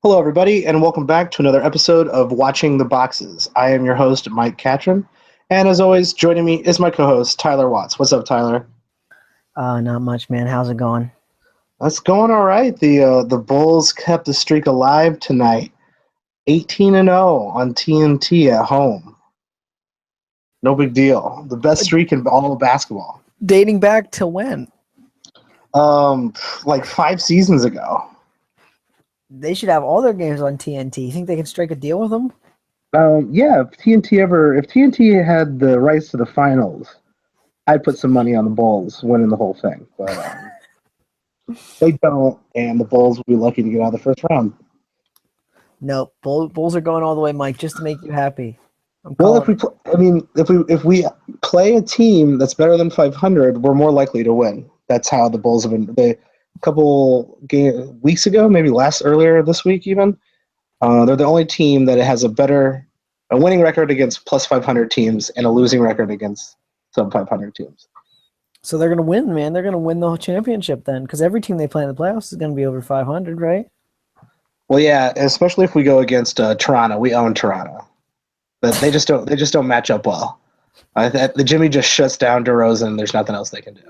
Hello, everybody, and welcome back to another episode of Watching the Boxes. I am your host, Mike Catron, and as always, joining me is my co-host, Tyler Watts. What's up, Tyler? Not much, man. How's it going? That's going all right. The Bulls kept the streak alive tonight, 18-0 on TNT at home. No big deal. The best streak in all of basketball. Dating back to when? Like 5 seasons ago. They should have all their games on TNT. You think they can strike a deal with them? Yeah. If TNT had the rights to the finals, I'd put some money on the Bulls winning the whole thing. But they don't, and the Bulls will be lucky to get out of the first round. Nope. Bulls are going all the way, Mike, just to make you happy. Well, if we play a team that's better than 500, we're more likely to win. That's how the Bulls have been. A couple weeks ago, maybe earlier this week even, they're the only team that has a winning record against plus 500 teams and a losing record against sub 500 teams. So they're going to win, man. They're going to win the whole championship then, because every team they play in the playoffs is going to be over 500, right? Well, yeah, especially if we go against Toronto. We own Toronto, but they just don't match up well. The Jimmy just shuts down DeRozan. There's nothing else they can do.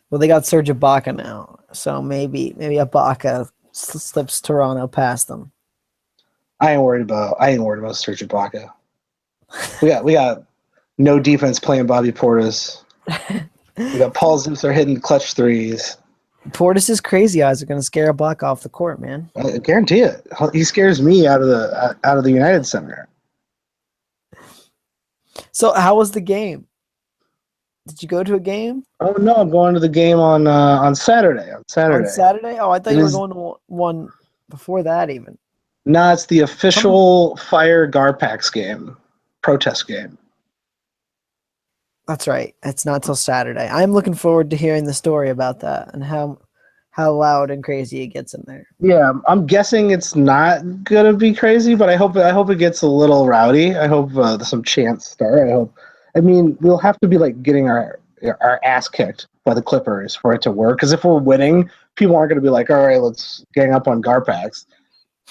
Well, they got Serge Ibaka now, so maybe Ibaka slips Toronto past them. I ain't worried about Serge Ibaka. We got no defense playing Bobby Portis. We got Paul Zipser hitting clutch threes. Portis' crazy eyes are going to scare Ibaka off the court, man. I guarantee it. He scares me out of the United Center. So how was the game? Did you go to a game? Oh no, I'm going to the game on Saturday. On Saturday? Oh, I thought you were going to one before that even. No, it's the official Fire Garpax game, protest game. That's right. It's not till Saturday. I'm looking forward to hearing the story about that and how loud and crazy it gets in there. Yeah, I'm guessing it's not gonna be crazy, but I hope it gets a little rowdy. I hope some chants start. We'll have to be like getting our ass kicked by the Clippers for it to work. Because if we're winning, people aren't gonna be like, all right, let's gang up on Garpax.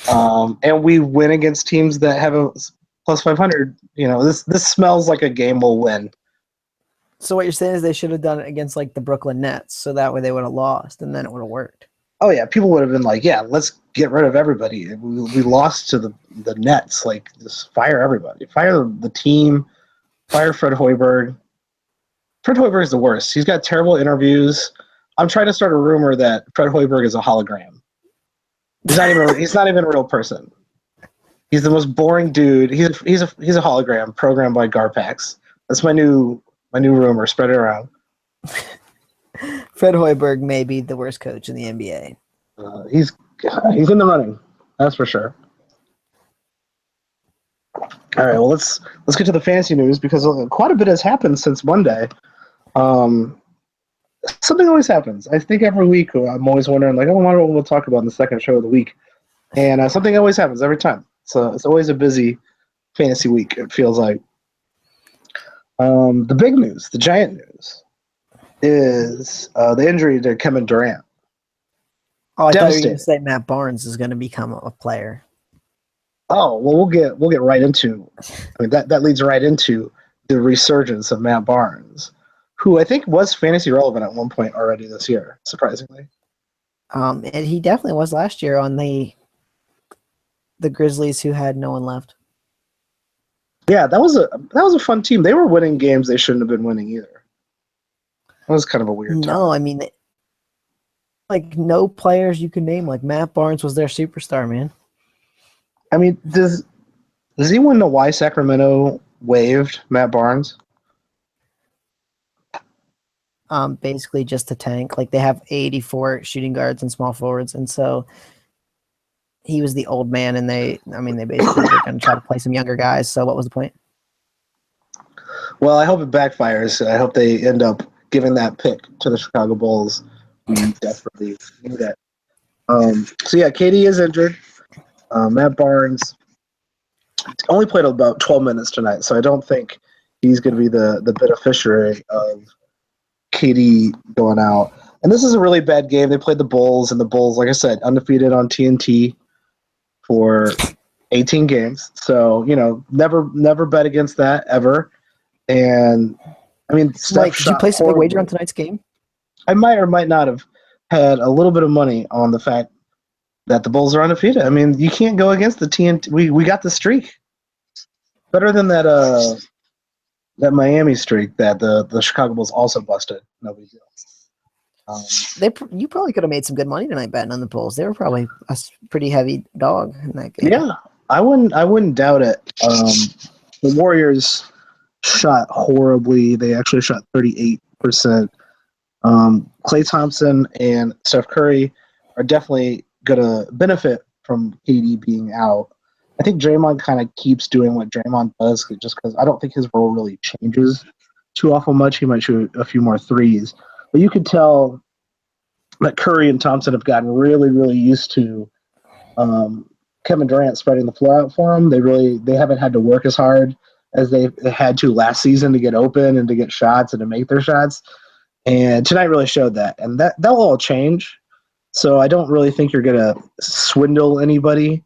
And we win against teams that have a plus 500. This smells like a game we'll win. So what you're saying is they should have done it against like the Brooklyn Nets, so that way they would have lost, and then it would have worked. Oh yeah, people would have been like, yeah, let's get rid of everybody. We lost to the Nets. Like, just fire everybody. Fire the team. Fire Fred Hoiberg. Fred Hoiberg is the worst. He's got terrible interviews. I'm trying to start a rumor that Fred Hoiberg is a hologram. He's not even a real person. He's the most boring dude. He's a hologram programmed by Garpax. That's my new rumor. Spread it around. Fred Hoiberg may be the worst coach in the NBA. He's in the running. That's for sure. All right. Well, let's get to the fantasy news because quite a bit has happened since Monday. Something always happens. I think every week I'm always wondering, like, I wonder what we'll talk about in the second show of the week, and something always happens every time. So it's always a busy fantasy week. It feels like. The big news, the giant news, is the injury to Kevin Durant. Oh, I thought you were going to say Matt Barnes is going to become a player. Oh, well, we'll get right into. That leads right into the resurgence of Matt Barnes, who I think was fantasy relevant at one point already this year, surprisingly. And he definitely was last year on the Grizzlies, who had no one left. Yeah, that was a fun team. They were winning games they shouldn't have been winning either. That was kind of a weird time. No, like no players you can name. Like Matt Barnes was their superstar, man. Does anyone know why Sacramento waived Matt Barnes? Basically just to tank. Like they have 84 shooting guards and small forwards, and so he was the old man, and they basically were going to try to play some younger guys. So what was the point? Well, I hope it backfires. I hope they end up giving that pick to the Chicago Bulls. We desperately need that. So yeah, KD is injured. Matt Barnes only played about 12 minutes tonight, so I don't think he's going to be the beneficiary of KD going out. And this is a really bad game. They played the Bulls, and the Bulls, like I said, undefeated on TNT. for 18 games. So, never bet against that ever. And I mean, Steph Mike, did you shot place a big wager on horribly. tonight's game? I might or might not have had a little bit of money on the fact that the Bulls are undefeated. I mean, you can't go against the TNT. We got the streak. Better than that Miami streak that the Chicago Bulls also busted. No big deal. You probably could have made some good money tonight betting on the Bulls. They were probably a pretty heavy dog in that game. Yeah, I wouldn't doubt it. The Warriors shot horribly. They actually shot 38%. Klay Thompson and Steph Curry are definitely gonna benefit from KD being out. I think Draymond kind of keeps doing what Draymond does, just because I don't think his role really changes too awful much. He might shoot a few more threes, but you could tell that Curry and Thompson have gotten really, really used to Kevin Durant spreading the floor out for them. They haven't had to work as hard as they had to last season to get open and to get shots and to make their shots. And tonight really showed that, and that will all change. So I don't really think you're gonna swindle anybody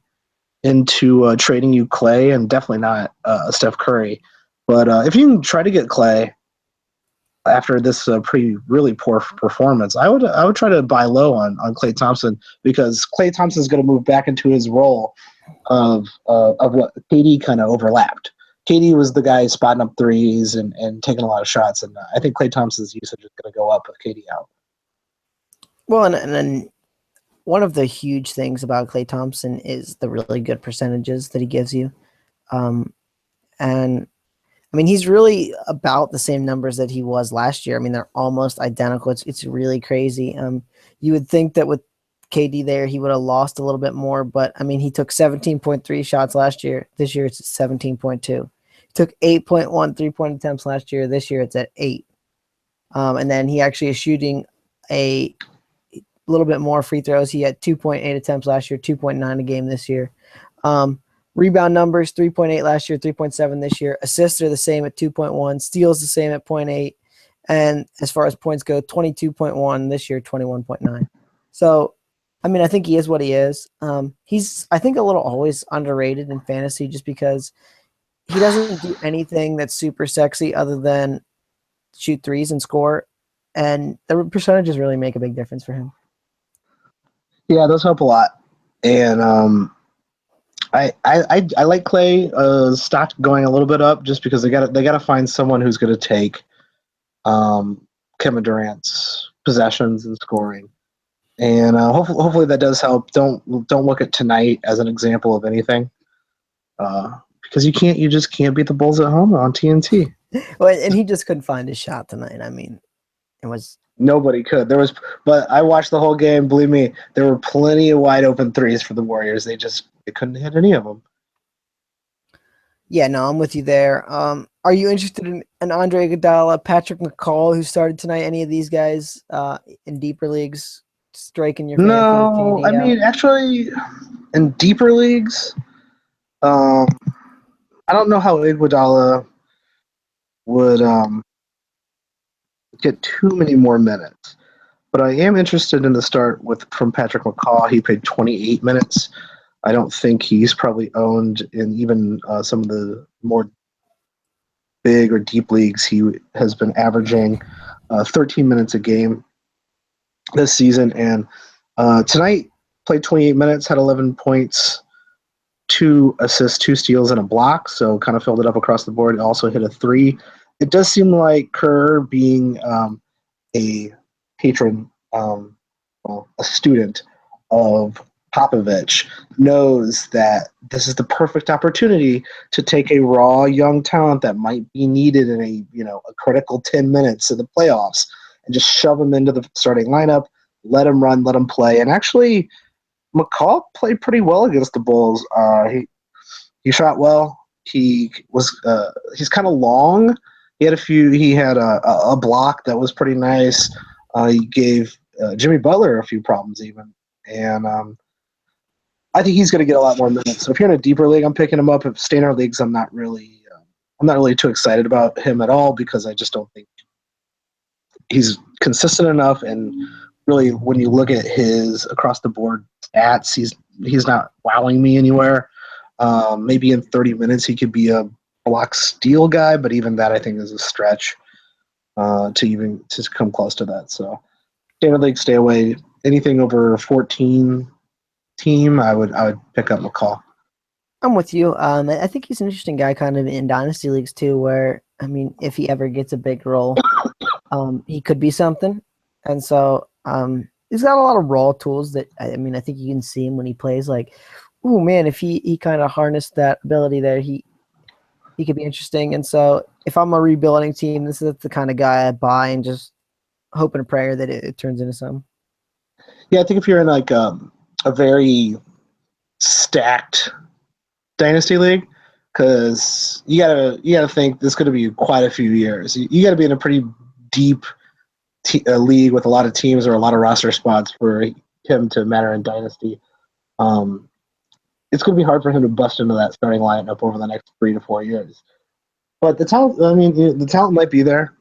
into trading you Klay, and definitely not Steph Curry. But if you can try to get Klay after this really poor performance, I would try to buy low on Klay Thompson, because Klay Thompson is going to move back into his role of what KD kind of overlapped. KD was the guy spotting up threes and taking a lot of shots, and I think Klay Thompson's usage is going to go up with KD out. Well, and then one of the huge things about Klay Thompson is the really good percentages that he gives you. And I mean, he's really about the same numbers that he was last year. I mean, they're almost identical. It's really crazy. You would think that with KD there, he would have lost a little bit more, but I mean, he took 17.3 shots last year. This year it's 17.2. He took 8.1 3-point attempts last year. This year it's at 8. And then he actually is shooting a little bit more free throws. He had 2.8 attempts last year, 2.9 a game this year. Rebound numbers, 3.8 last year, 3.7 this year. Assists are the same at 2.1. Steals the same at 0.8. And as far as points go, 22.1 this year, 21.9. So, I mean, I think he is what he is. He's, I think, a little always underrated in fantasy just because he doesn't do anything that's super sexy other than shoot threes and score. And the percentages really make a big difference for him. Yeah, those help a lot. And I like Klay stock going a little bit up just because they got to find someone who's going to take Kevin Durant's possessions and scoring, and hopefully that does help. Don't look at tonight as an example of anything, because you just can't beat the Bulls at home on TNT. Well, and he just couldn't find his shot tonight. I mean, it was. Nobody could. But I watched the whole game. Believe me, there were plenty of wide open threes for the Warriors. They couldn't hit any of them. Yeah, no, I'm with you there. Are you interested in Andre Iguodala, Patrick McCall, who started tonight? Any of these guys in deeper leagues striking your fancy? No, I mean, actually, in deeper leagues, I don't know how Iguodala would get too many more minutes. But I am interested in the start from Patrick McCaw. He played 28 minutes. I don't think he's probably owned in even some of the more big or deep leagues. He has been averaging 13 minutes a game this season. And tonight played 28 minutes, had 11 points, 2 assists, 2 steals, and a block. So kind of filled it up across the board. He also hit a 3. It does seem like Kerr, being a patron, a student of Popovich, knows that this is the perfect opportunity to take a raw young talent that might be needed in a critical 10 minutes of the playoffs and just shove him into the starting lineup, let him run, let him play. And actually, McCall played pretty well against the Bulls. He shot well. He's kind of long. He had a block that was pretty nice. He gave Jimmy Butler a few problems even, and I think he's going to get a lot more minutes. So if you're in a deeper league, I'm picking him up. If standard leagues, I'm not really too excited about him at all, because I just don't think he's consistent enough. And really, when you look at his across the board stats. He's not wowing me anywhere. Maybe in 30 minutes he could be a block steal guy, but even that I think is a stretch to come close to that. So standard league, stay away. Anything over 14 team, I would pick up McCall. I'm with you. I think he's an interesting guy kind of in dynasty leagues too, where, I mean, if he ever gets a big role, he could be something. And so he's got a lot of raw tools that, I mean, I think you can see him when he plays. Like, oh man, if he kind of harnessed that ability there, he could be interesting. And so if I'm a rebuilding team, this is the kind of guy I buy and just hope and pray that it turns into something. Yeah, I think if you're in like a very stacked dynasty league, because you gotta think this is going to be quite a few years. You got to be in a pretty deep league with a lot of teams or a lot of roster spots for him to matter in dynasty. It's going to be hard for him to bust into that starting lineup over the next 3 to 4 years. But the talent, I mean, the talent might be there,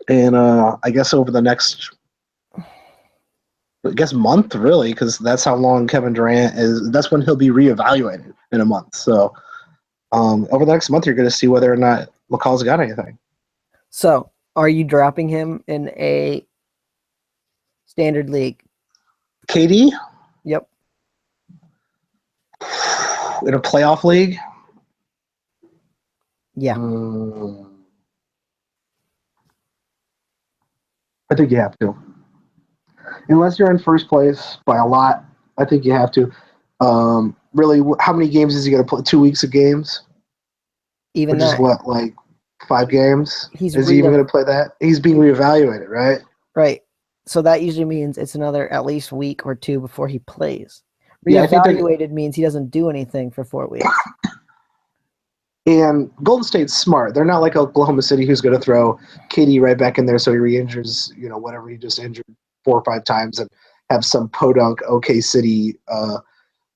and I guess over the next, month really, because that's how long Kevin Durant is. That's when he'll be reevaluated in a month. So over the next month, you're going to see whether or not McCall's got anything. So, are you dropping him in a standard league? KD? Yep. In a playoff league? Yeah. I think you have to. Unless you're in first place by a lot, I think you have to. Really, how many games is he going to play? 2 weeks of games? Even Which that. is what, like 5 games? Is he even going to play that? He's being reevaluated, right? Right. So that usually means it's another at least week or 2 before he plays. Yeah, I think reevaluated means he doesn't do anything for 4 weeks. And Golden State's smart. They're not like Oklahoma City, who's going to throw KD right back in there so he re-injures, whatever he just injured 4 or 5 times, and have some podunk OK City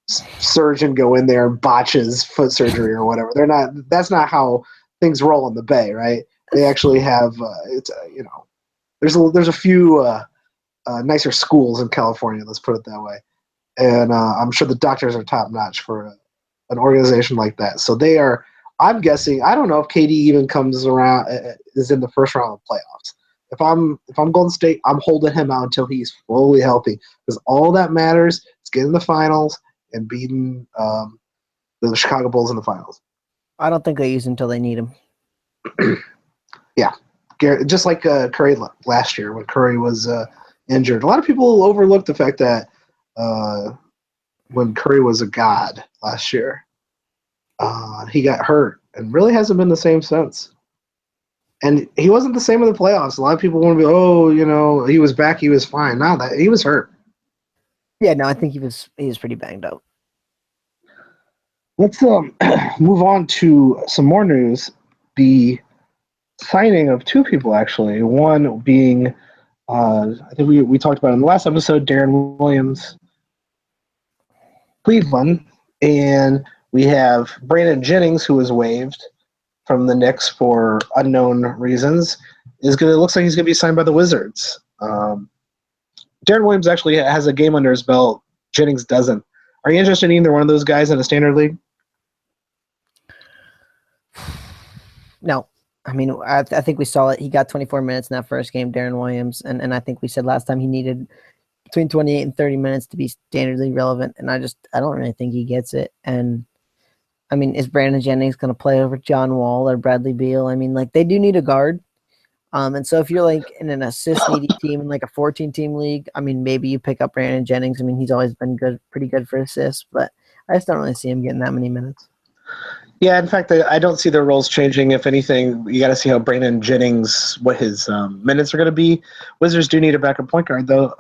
surgeon go in there and botch his foot surgery or whatever. They're not. That's not how things roll in the Bay, right? They actually have there's a few nicer schools in California. Let's put it that way. And I'm sure the doctors are top notch for an organization like that. So they are. I'm guessing. I don't know if KD even comes around, is in the first round of playoffs. If I'm Golden State, I'm holding him out until he's fully healthy, because all that matters is getting the finals and beating the Chicago Bulls in the finals. I don't think they use him until they need him. Yeah, just like Curry last year when Curry was injured. A lot of people overlook the fact that when Curry was a god last year, he got hurt and really hasn't been the same since. And he wasn't the same in the playoffs. A lot of people want to be, he was back, he was fine. No, he was hurt. Yeah, no, I think he was pretty banged up. Let's move on to some more news. The signing of 2 people, actually. One being, I think we talked about in the last episode, Darren Williams, Cleveland, and we have Brandon Jennings, who was waived from the Knicks for unknown reasons. Looks like he's going to be signed by the Wizards. Darren Williams actually has a game under his belt. Jennings doesn't. Are you interested in either one of those guys in a standard league? No. I mean, I think we saw it. He got 24 minutes in that first game, Darren Williams, and I think we said last time he needed between 28 and 30 minutes to be standardly relevant, and I don't really think he gets it. And I mean, is Brandon Jennings going to play over John Wall or Bradley Beal? I mean, like, they do need a guard. And so if you're like in an assist needy team in like a 14-team league, I mean, maybe you pick up Brandon Jennings. I mean, he's always been pretty good for assists, but I just don't really see him getting that many minutes. Yeah, in fact, I don't see their roles changing. If anything, you got to see how Brandon Jennings, what his minutes are going to be. Wizards do need a backup point guard, though.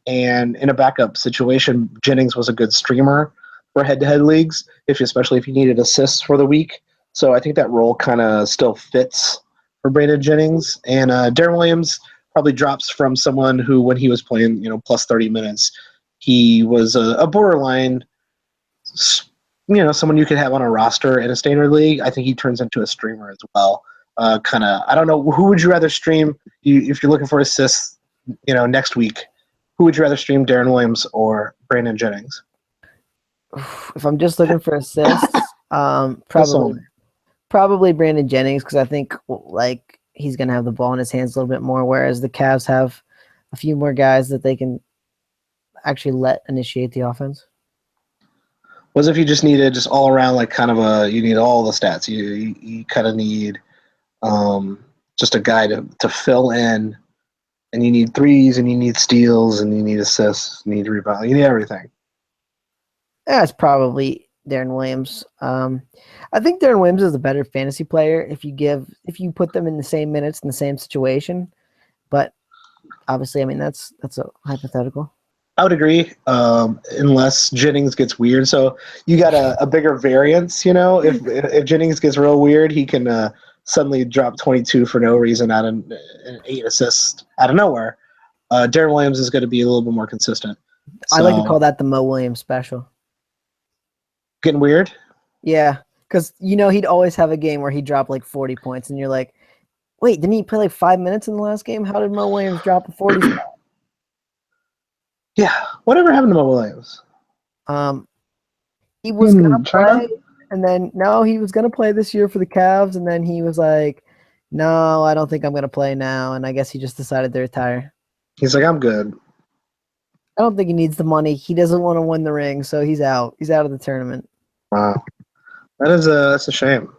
And in a backup situation, Jennings was a good streamer for head-to-head leagues, especially if you needed assists for the week. So I think that role kind of still fits for Brandon Jennings. And Darren Williams probably drops from someone who, when he was playing, plus 30 minutes, he was a borderline someone you could have on a roster in a standard league. I think he turns into a streamer as well. I don't know, who would you rather stream if you're looking for assists, next week? Who would you rather stream, Darren Williams or Brandon Jennings? If I'm just looking for assists, This only. probably Brandon Jennings, because I think like he's gonna have the ball in his hands a little bit more, whereas the Cavs have a few more guys that they can actually let initiate the offense. Was if you just needed just all around like kind of you need all the stats. You kind of need just a guy to fill in, and you need threes and you need steals and you need assists, you need rebound, you need everything. Yeah, it's probably Darren Williams. I think Darren Williams is a better fantasy player if you put them in the same minutes in the same situation. But obviously, I mean that's a hypothetical. I would agree, unless Jennings gets weird. So you got a bigger variance, you know. If Jennings gets real weird, he can suddenly drop 22 for no reason out of an 8 assist out of nowhere. Darren Williams is going to be a little bit more consistent. So, I like to call that the Mo Williams special. Getting weird. Yeah, because he'd always have a game where he dropped like 40 points, and you're like, wait, didn't he play like 5 minutes in the last game? How did Mo Williams drop a 40 spot? Yeah, whatever happened to Mo Williams? He was gonna China? play, and then no, he was gonna play this year for the Cavs, and then he was like, "No, I don't think I'm gonna play now." And I guess he just decided to retire. He's like, I'm good. I don't think he needs the money. He doesn't want to win the ring, so he's out. He's out of the tournament. Wow, that's a shame.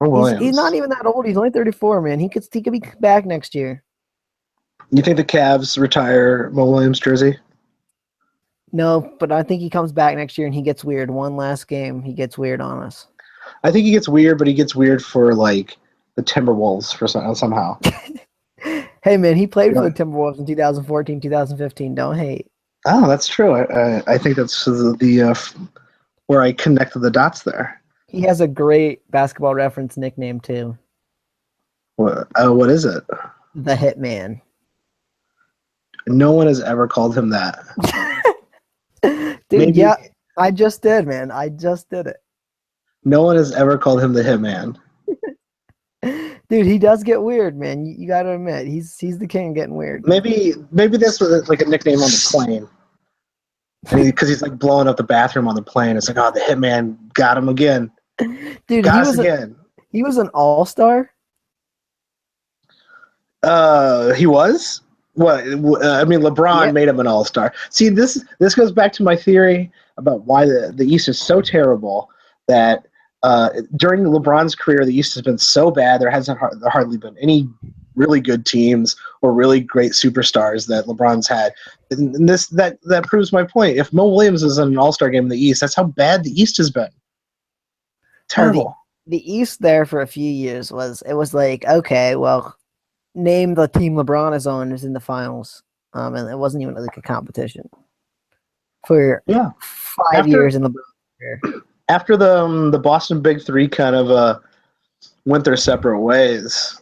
Mo Williams. He's not even that old. He's only 34, man. He could be back next year. You think the Cavs retire Mo Williams jersey? No, but I think he comes back next year and he gets weird. One last game, he gets weird on us. I think he gets weird, but he gets weird for like the Timberwolves for somehow. Hey, man, he played for the Timberwolves in 2014, 2015. Don't hate. Oh, that's true. I think that's the where I connected the dots there. He has a great Basketball Reference nickname too. What is it? The Hitman. No one has ever called him that. Dude, Maybe, yeah, I just did, man. I just did it. No one has ever called him the Hitman. Dude, he does get weird, man. You got to admit, he's the king of getting weird. Maybe this was like a nickname on the plane. Because he's like blowing up the bathroom on the plane. It's like, oh, the Hitman got him again. Dude, he was an all-star. He was? What? I mean, LeBron made him an all-star. See, this goes back to my theory about why the East is so terrible that during LeBron's career, the East has been so bad. There hasn't hardly been any really good teams or really great superstars that LeBron's had. And that proves my point. If Mo Williams is in an all-star game in the East, that's how bad the East has been. Terrible. The East there for a few years was like, okay, well, name the team LeBron is on is in the finals. And it wasn't even like a competition for 5 years in LeBron's career. After the Boston Big Three kind of went their separate ways,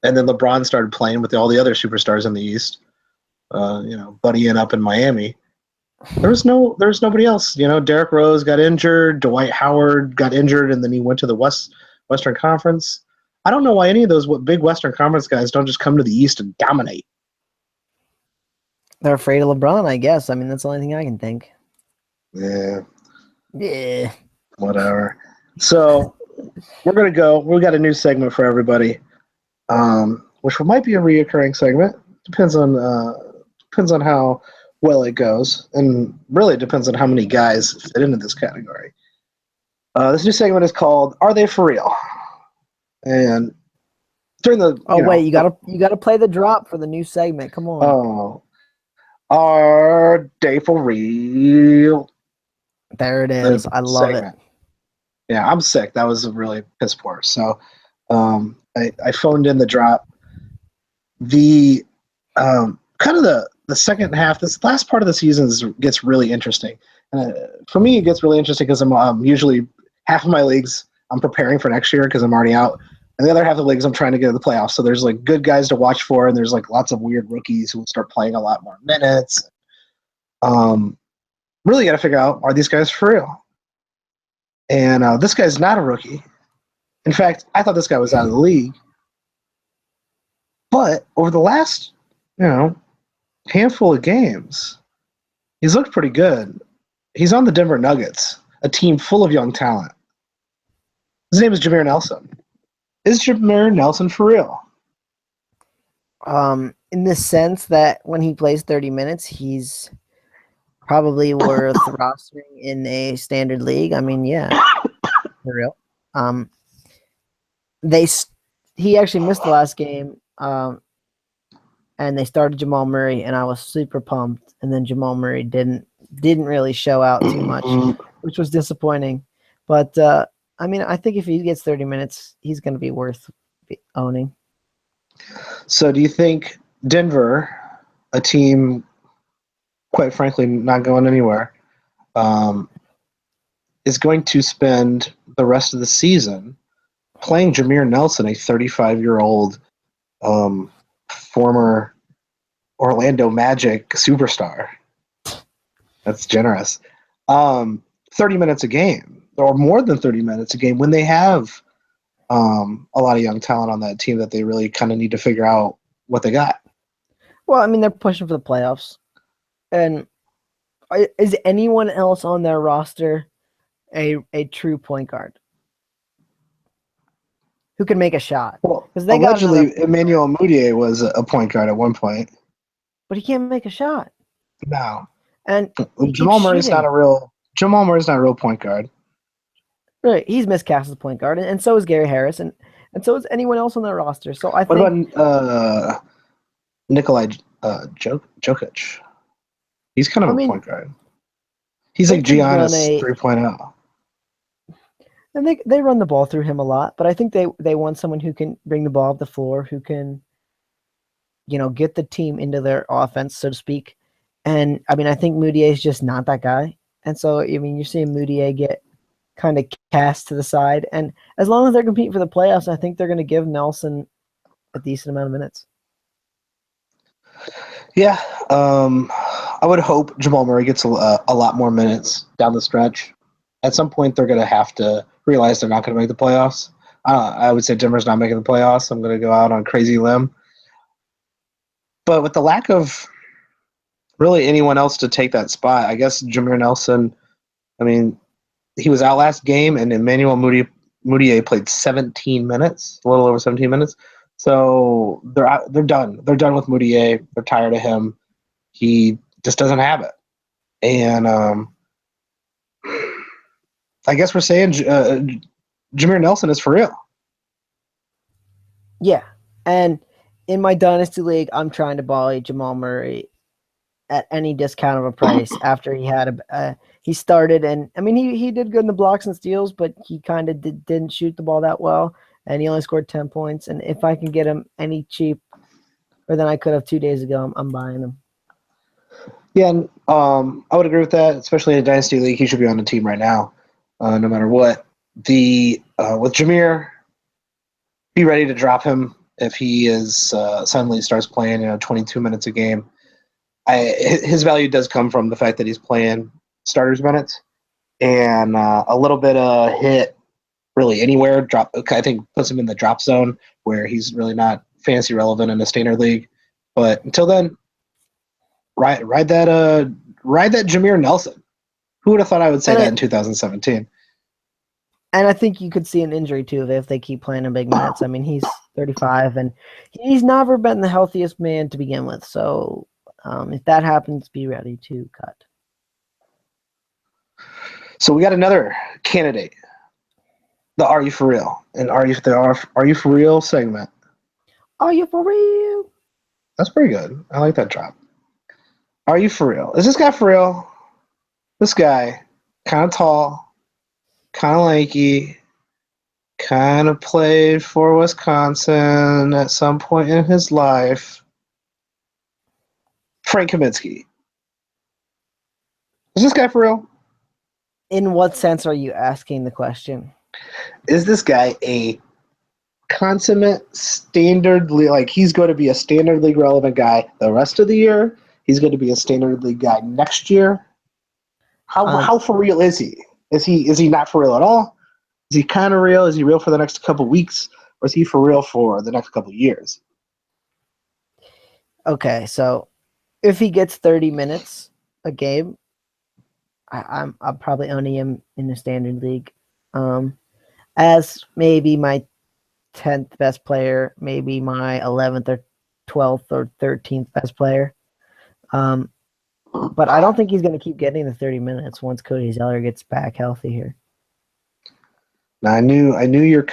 and then LeBron started playing with all the other superstars in the East, buddying up in Miami. There was nobody else. Derrick Rose got injured, Dwight Howard got injured, and then he went to the Western Conference. I don't know why any of those big Western Conference guys don't just come to the East and dominate. They're afraid of LeBron, I guess. I mean, that's the only thing I can think. Yeah. Whatever. So we're gonna go. We got a new segment for everybody, which might be a reoccurring segment. Depends on how well it goes, and really depends on how many guys fit into this category. This new segment is called "Are They For Real?" And during the wait, you gotta play the drop for the new segment. Come on. Oh, are they for real? There it is. I love it. Yeah, I'm sick. That was really piss poor. So I phoned in the drop. The kind of the second half, this last part of the season gets really interesting. For me, it gets really interesting because I'm usually half of my leagues I'm preparing for next year because I'm already out. And the other half of the leagues I'm trying to get to the playoffs. So there's like good guys to watch for, and there's like lots of weird rookies who will start playing a lot more minutes. Really got to figure out, are these guys for real? And this guy's not a rookie. In fact, I thought this guy was out of the league. But over the last, handful of games, he's looked pretty good. He's on the Denver Nuggets, a team full of young talent. His name is Jameer Nelson. Is Jameer Nelson for real? In the sense that when he plays 30 minutes, he's probably worth rostering in a standard league. I mean, yeah, for real. Um, he actually missed the last game, and they started Jamal Murray, and I was super pumped. And then Jamal Murray didn't really show out too much, which was disappointing. But I mean, I think if he gets 30 minutes, he's going to be worth owning. So do you think Denver, a team, quite frankly, not going anywhere, is going to spend the rest of the season playing Jameer Nelson, a 35-year-old former Orlando Magic superstar? That's generous. 30 minutes a game, or more than 30 minutes a game, when they have a lot of young talent on that team that they really kind of need to figure out what they got. Well, I mean, they're pushing for the playoffs. And is anyone else on their roster a true point guard who can make a shot? Well, because they allegedly, Emmanuel Mudiay was a point guard at one point. But he can't make a shot. No. And Jamal Murray's not a real point guard. Right. He's miscast as a point guard, and so is Gary Harris, and so is anyone else on their roster. So I think. What about Nikolai Jokic? He's kind of a point guard. He's like Giannis 3.0. And they run the ball through him a lot, but I think they want someone who can bring the ball up the floor, who can, get the team into their offense, so to speak. And I mean, I think Mudiay is just not that guy. And so, I mean, you're seeing Mudiay get kind of cast to the side. And as long as they're competing for the playoffs, I think they're going to give Nelson a decent amount of minutes. Yeah. I would hope Jamal Murray gets a lot more minutes down the stretch. At some point, they're going to have to realize they're not going to make the playoffs. I would say Denver's not making the playoffs. I'm going to go out on a crazy limb. But with the lack of really anyone else to take that spot, I guess Jameer Nelson, I mean, he was out last game, and Emmanuel Mudiay played 17 minutes, a little over 17 minutes. So they're done. They're done with Mudiay. They're tired of him. He just doesn't have it. And I guess we're saying Jameer Nelson is for real. Yeah. And in my Dynasty League, I'm trying to volley Jamal Murray at any discount of a price after he had he started. And I mean, he did good in the blocks and steals, but he kind of didn't shoot the ball that well. And he only scored 10 points. And if I can get him any cheaper than I could have 2 days ago, I'm buying him. Yeah, and I would agree with that, especially in a Dynasty League. He should be on the team right now, no matter what. With Jameer, be ready to drop him if he is suddenly starts playing 22 minutes a game. His value does come from the fact that he's playing starters minutes, and a little bit of hit really anywhere I think puts him in the drop zone where he's really not fantasy relevant in a standard league. But until then, ride that Jameer Nelson. Who would have thought I would say that in 2017? And I think you could see an injury too if they keep playing in big minutes. I mean, he's 35 and he's never been the healthiest man to begin with. So if that happens, be ready to cut. So we got another candidate. The Are You For Real? And Are You For Real segment. Are you for real? That's pretty good. I like that drop. Are you for real? Is this guy for real? This guy, kind of tall, kind of lanky, kind of played for Wisconsin at some point in his life. Frank Kaminsky. Is this guy for real? In what sense are you asking the question? Is this guy a consummate standard league? Like, he's going to be a standard league relevant guy the rest of the year? He's going to be a standard league guy next year? How for real is he? Is he not for real at all? Is he kind of real? Is he real for the next couple weeks? Or is he for real for the next couple years? Okay, so if he gets 30 minutes a game, I'm probably owning him in the standard league, as maybe my 10th best player, maybe my 11th or 12th or 13th best player. But I don't think he's going to keep getting the 30 minutes once Cody Zeller gets back healthy here. Now I knew your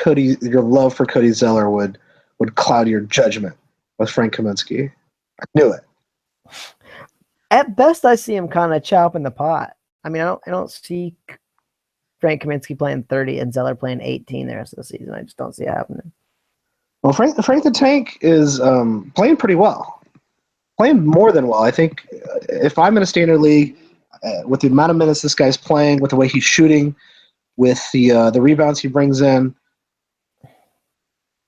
love for Cody Zeller would cloud your judgment with Frank Kaminsky. I knew it. At best, I see him kind of chopping the pot. I mean, I don't see Frank Kaminsky playing 30 and Zeller playing 18 the rest of the season. I just don't see it happening. Well, Frank the Tank is playing pretty well, playing more than well. I think if I'm in a standard league, with the amount of minutes this guy's playing, with the way he's shooting, with the rebounds he brings in,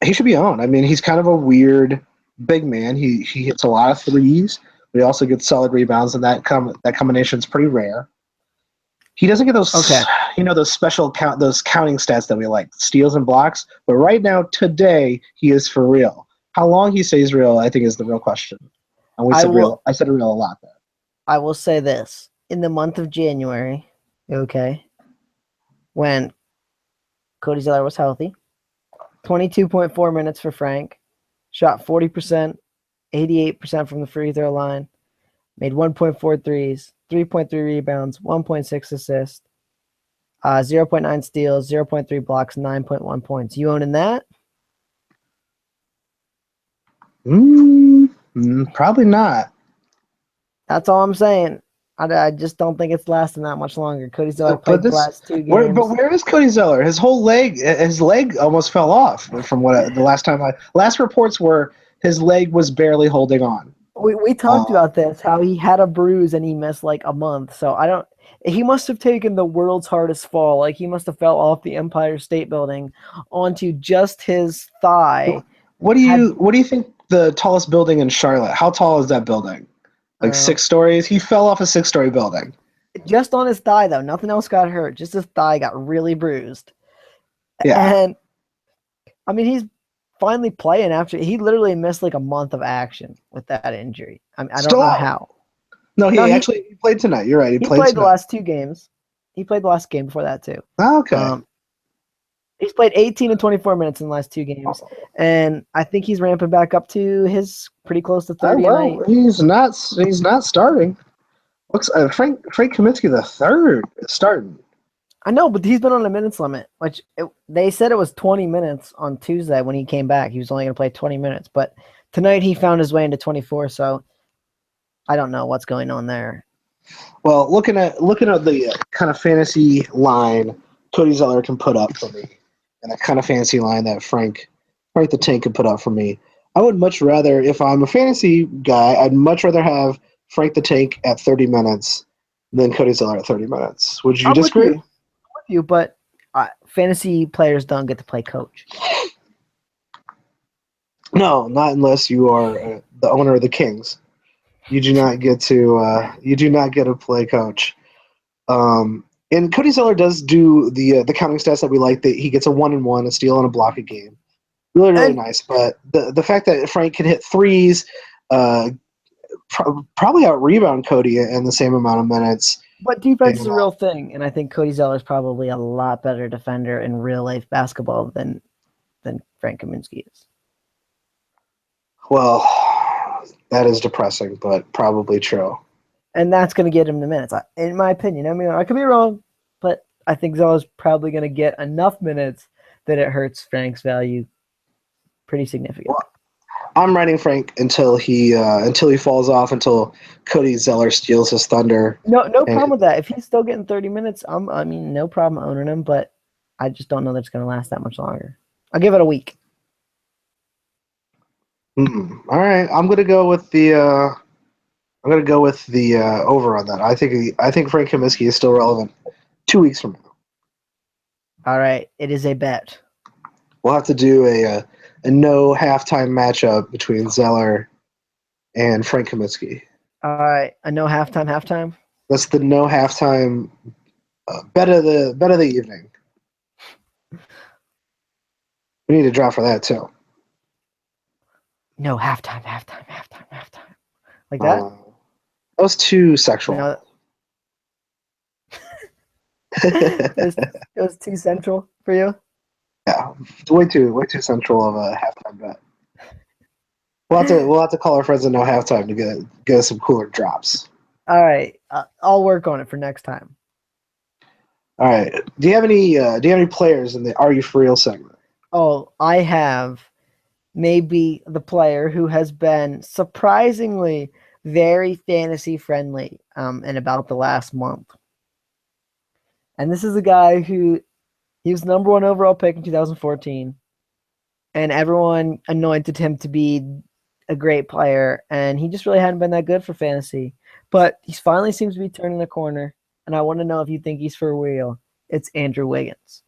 he should be owned. I mean, he's kind of a weird big man. He hits a lot of threes, but he also gets solid rebounds, and that combination is pretty rare. He doesn't get those, those special those counting stats that we like, steals and blocks. But right now, today, he is for real. How long he stays real, I think, is the real question. And we said real. I said real a lot there. I will say this: in the month of January, when Cody Zeller was healthy, 22.4 minutes for Frank, shot 40%, 88% from the free throw line, made 1.4 threes, 3.3 rebounds, 1.6 assists, 0.9 steals, 0.3 blocks, 9.1 points. You owning that? Probably not. That's all I'm saying. I just don't think it's lasting that much longer. Cody Zeller played the last 2 games. But where is Cody Zeller? His leg almost fell off from what the last reports were. His leg was barely holding on. We talked about this, how he had a bruise and he missed like a month. So he must have taken the world's hardest fall. Like he must have fell off the Empire State Building onto just his thigh. What do you think the tallest building in Charlotte? How tall is that building? Like 6 stories? He fell off a 6-story building. Just on his thigh, though. Nothing else got hurt. Just his thigh got really bruised. Yeah. And, I mean, he's finally playing after. He literally missed like a month of action with that injury. I mean, I don't know how. No, he played tonight. You're right. He played the last 2 games. He played the last game before that, too. Oh, okay. He's played 18 and 24 minutes in the last 2 games, and I think he's ramping back up to his pretty close to 30 a night. He's not starting. Looks Frank Kaminsky the third is starting. I know, but he's been on a minutes limit, which they said it was 20 minutes on Tuesday when he came back. He was only going to play 20 minutes, but tonight he found his way into 24. So I don't know what's going on there. Well, looking at the kind of fantasy line Cody Zeller can put up for me, and the kind of fantasy line that Frank the Tank can put up for me, I would much rather, if I'm a fantasy guy, I'd much rather have Frank the Tank at 30 minutes than Cody Zeller at 30 minutes. Would you disagree? I'm with you, but fantasy players don't get to play coach. No, not unless you are the owner of the Kings. You do not get to play coach. And Cody Zeller does do the counting stats that we like. That he gets a 1-and-1, a steal, and a block a game. Really, really nice. But the fact that Frank can hit threes, probably out rebound Cody in the same amount of minutes. But defense is a real thing, and I think Cody Zeller is probably a lot better defender in real life basketball than Frank Kaminsky is. Well, that is depressing, but probably true. And that's going to get him the minutes, in my opinion. I mean, I could be wrong, but I think Zeller's probably going to get enough minutes that it hurts Frank's value pretty significantly. Well, I'm riding Frank until he falls off, until Cody Zeller steals his thunder. No problem with that. If he's still getting 30 minutes, no problem owning him, but I just don't know that it's going to last that much longer. I'll give it a week. All right, I'm going to go with the over on that. I think Frank Kaminsky is still relevant 2 weeks from now. All right, it is a bet. We'll have to do a no halftime matchup between Zeller and Frank Kaminsky. All right, a no halftime. That's the no halftime bet of the evening. We need to draw for that too. No halftime. Like that? That was too sexual. No, it was too central for you. Yeah, way too central of a halftime bet. We'll have to call our friends at no halftime to get us some cooler drops. All right, I'll work on it for next time. All right. Do you have any players in the Are You For Real segment? Oh, I have maybe the player who has been surprisingly very fantasy friendly in about the last month. And this is a guy who he was number 1 overall pick in 2014, and everyone anointed him to be a great player, and he just really hadn't been that good for fantasy. But he finally seems to be turning the corner, and I want to know if you think he's for real. It's Andrew Wiggins.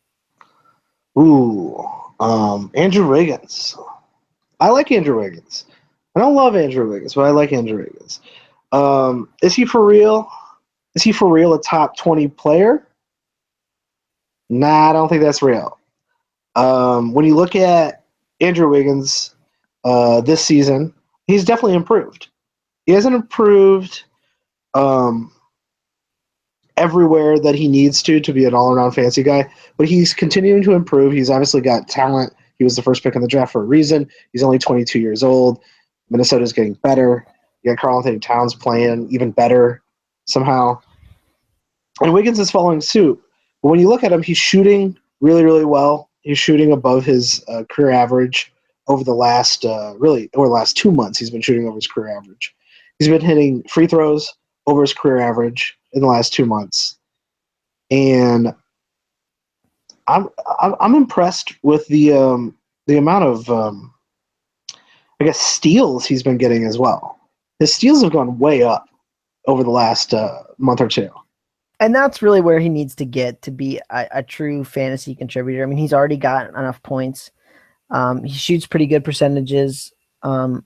Ooh, Andrew Wiggins. I like Andrew Wiggins. I don't love Andrew Wiggins, but I like Andrew Wiggins. Is he for real? Is he for real a top 20 player? Nah, I don't think that's real. When you look at Andrew Wiggins this season, he's definitely improved. He hasn't improved everywhere that he needs to be an all-around fantasy guy, but he's continuing to improve. He's obviously got talent. He was the first pick in the draft for a reason. He's only 22 years old. Minnesota's getting better. You got Karl-Anthony Towns playing even better somehow. And Wiggins is following suit. But when you look at him, he's shooting really, really well. He's shooting above his career average over the last 2 months. He's been shooting over his career average. He's been hitting free throws over his career average in the last 2 months. And I'm impressed with the amount of steals he's been getting as well. His steals have gone way up over the last month or two. And that's really where he needs to get to be a true fantasy contributor. I mean, he's already got enough points. He shoots pretty good percentages, but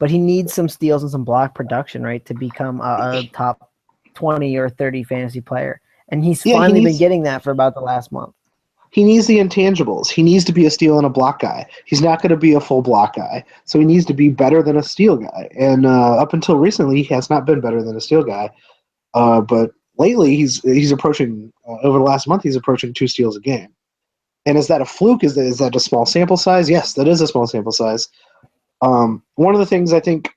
he needs some steals and some block production, right, to become a top 20 or 30 fantasy player. And he's finally been getting that for about the last month. He needs the intangibles. He needs to be a steal and a block guy. He's not going to be a full block guy. So he needs to be better than a steal guy. And up until recently, he has not been better than a steal guy. But lately, he's approaching, over the last month, he's approaching 2 steals a game. And is that a fluke? Is that a small sample size? Yes, that is a small sample size. One of the things I think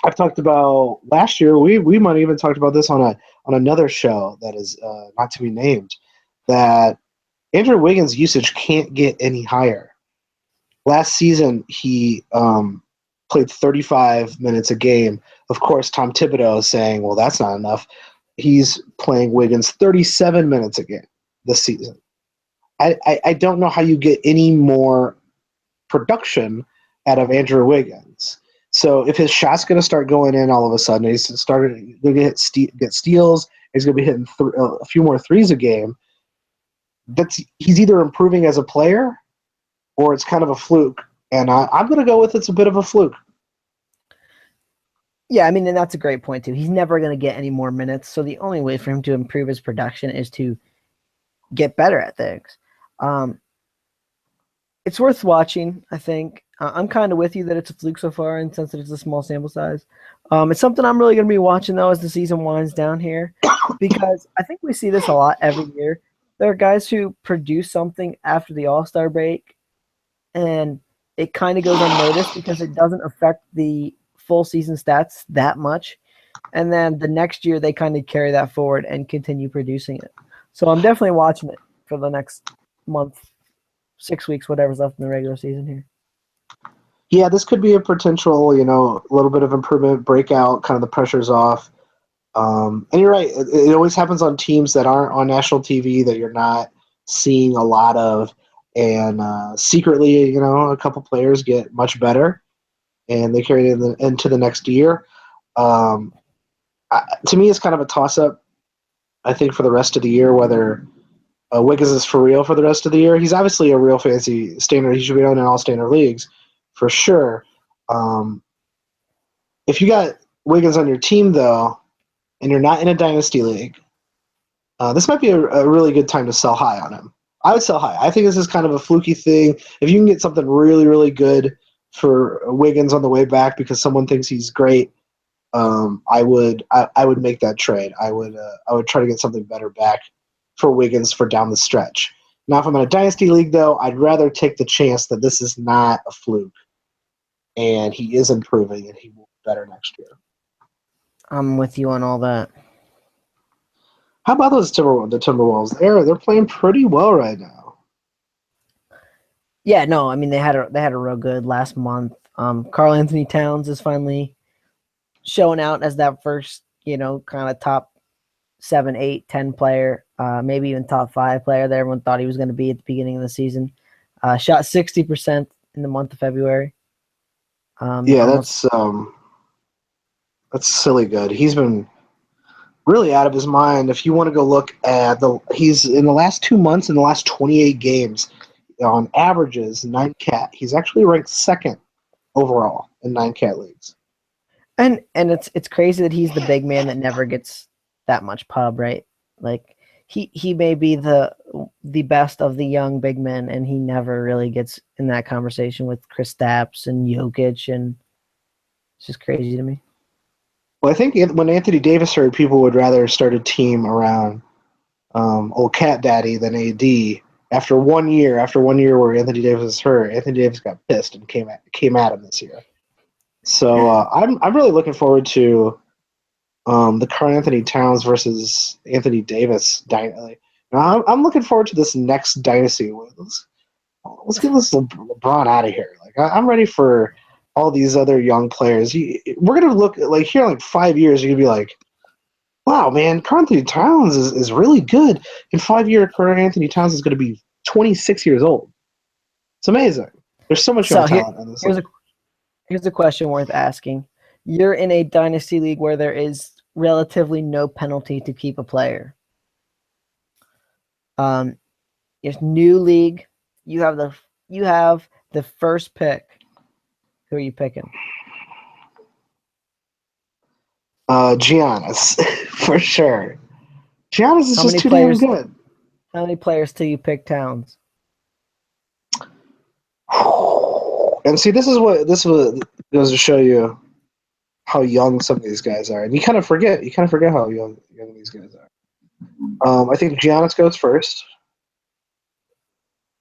I've talked about last year, we might have even talked about this on another show that is not to be named, that Andrew Wiggins' usage can't get any higher. Last season, he played 35 minutes a game. Of course, Tom Thibodeau is saying, well, that's not enough. He's playing Wiggins 37 minutes a game this season. I don't know how you get any more production out of Andrew Wiggins. So if his shot's going to start going in all of a sudden, he's going to get steals, he's going to be hitting a few more threes a game, he's either improving as a player or it's kind of a fluke. And I'm going to go with it's a bit of a fluke. Yeah, I mean, and that's a great point, too. He's never going to get any more minutes. So the only way for him to improve his production is to get better at things. It's worth watching, I think. I'm kind of with you that it's a fluke so far, and since it's a small sample size. It's something I'm really going to be watching, though, as the season winds down here, because I think we see this a lot every year. There are guys who produce something after the All-Star break, and it kind of goes unnoticed because it doesn't affect the full season stats that much. And then the next year, they kind of carry that forward and continue producing it. So I'm definitely watching it for the next month, 6 weeks, whatever's left in the regular season here. Yeah, this could be a potential, a little bit of improvement, breakout, kind of the pressure's off. And you're right. It always happens on teams that aren't on national TV that you're not seeing a lot of. And secretly, a couple players get much better, and they carry it into the next year. To me, it's kind of a toss-up, I think, for the rest of the year, whether Wiggins is for real for the rest of the year. He's obviously a real fantasy standard. He should be on in all standard leagues for sure. If you got Wiggins on your team, though, and you're not in a dynasty league, this might be a really good time to sell high on him. I would sell high. I think this is kind of a fluky thing. If you can get something really, really good for Wiggins on the way back because someone thinks he's great, I would make that trade. I would try to get something better back for Wiggins for down the stretch. Now, if I'm in a dynasty league, though, I'd rather take the chance that this is not a fluke, and he is improving, and he will be better next year. I'm with you on all that. How about the Timberwolves? They're playing pretty well right now. Yeah, no, I mean they had a real good last month. Karl Anthony Towns is finally showing out as that first, kind of top 7, 8, 10 player, maybe even top 5 player that everyone thought he was going to be at the beginning of the season. Shot 60% in the month of February. That's silly good. He's been really out of his mind. If you want to go look at he's in the last 2 months, in the last 28 games, on averages 9 cat. He's actually ranked second overall in 9 cat leagues. And it's crazy that he's the big man that never gets that much pub, right? Like he may be the best of the young big men, and he never really gets in that conversation with Kristaps and Jokic, and it's just crazy to me. Well, I think when Anthony Davis hurt, people would rather start a team around old Cat Daddy than AD. After 1 year where Anthony Davis was hurt, Anthony Davis got pissed and came at him this year. So I'm really looking forward to the Karl Anthony Towns versus Anthony Davis dynasty. I'm looking forward to this next dynasty. Let's get this LeBron out of here. Like I'm ready for all these other young players. We're gonna look like here in like 5 years. You're gonna be like, wow, man, Karl Anthony Towns is really good. In 5 years, Karl Anthony Towns is going to be 26 years old. It's amazing. There's so much young talent in this. Here's a question worth asking. You're in a dynasty league where there is relatively no penalty to keep a player. It's new league. You have the first pick. Who are you picking? Giannis, for sure. Giannis is just too damn good. How many players till you pick Towns? And see, this is what goes to show you how young some of these guys are, and you kind of forget how young these guys are. I think Giannis goes first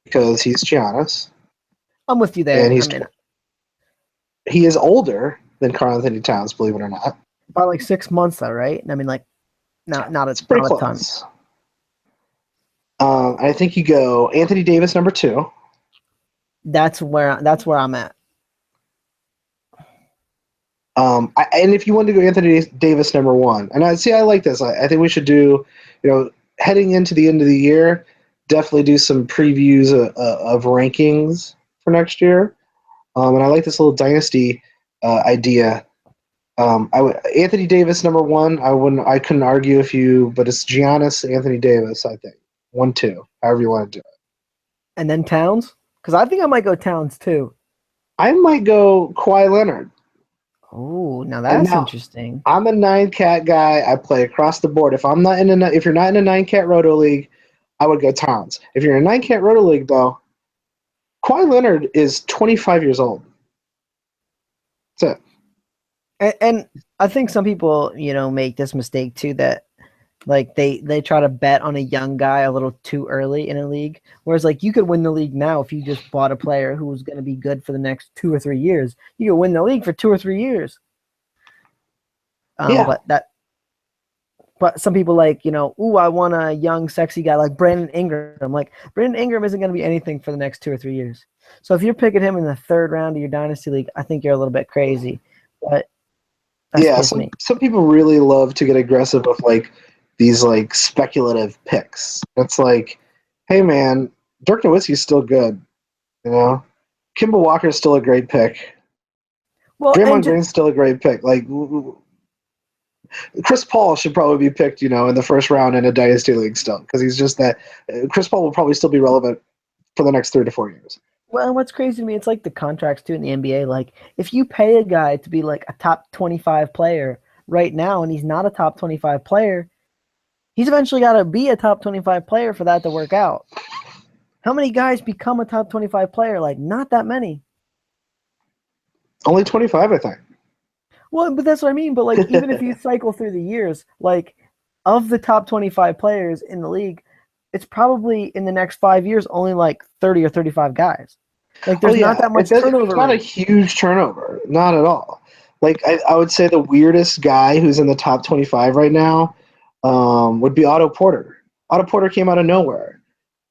because he's Giannis. I'm with you there. And he is older than Karl Anthony Towns, believe it or not. By like 6 months, though, right? I mean, like, not a ton. I think you go Anthony Davis number 2. That's where I'm at. And if you want to go Anthony Davis number 1, and I like this. I think we should do, heading into the end of the year, definitely do some previews of rankings for next year. And I like this little dynasty idea. Anthony Davis number 1. I couldn't argue with you, but it's Giannis, Anthony Davis. I think 1, 2, however you want to do it. And then Towns, because I think I might go Towns too. I might go Kawhi Leonard. Oh, now that's interesting. I'm a 9 cat guy. I play across the board. If you're not in a 9 cat roto league, I would go Towns. If you're in a 9 cat roto league, though, Kawhi Leonard is 25 years old. That's it. And I think some people, make this mistake too, that like they try to bet on a young guy a little too early in a league. Whereas like you could win the league now if you just bought a player who was going to be good for the next 2 or 3 years. You could win the league for 2 or 3 years. Yeah. But some people like, I want a young, sexy guy like Brandon Ingram. Like Brandon Ingram isn't going to be anything for the next 2 or 3 years. So if you're picking him in the 3rd round of your dynasty league, I think you're a little bit crazy. But some people really love to get aggressive with like these like speculative picks. It's like, hey man, Dirk Nowitzki's still good, Kemba Walker's still a great pick. Well, Draymond Green's still a great pick. Like Chris Paul should probably be picked, in the 1st round in a dynasty league still, because he's just that. Chris Paul will probably still be relevant for the next 3 to 4 years. Well, and what's crazy to me, it's like the contracts too in the NBA. Like if you pay a guy to be like a top 25 player right now, and he's not a top 25 player, he's eventually got to be a top 25 player for that to work out. How many guys become a top 25 player? Like not that many. Only 25, I think. Well, but that's what I mean. But like, even if you cycle through the years, like of the top 25 players in the league, it's probably in the next 5 years only like 30 or 35 guys. Like, Oh there's not yeah, that much there's turnover not a rate. huge turnover, not at all. Like I would say the weirdest guy who's in the top 25 right now would be Otto Porter. Otto Porter came out of nowhere,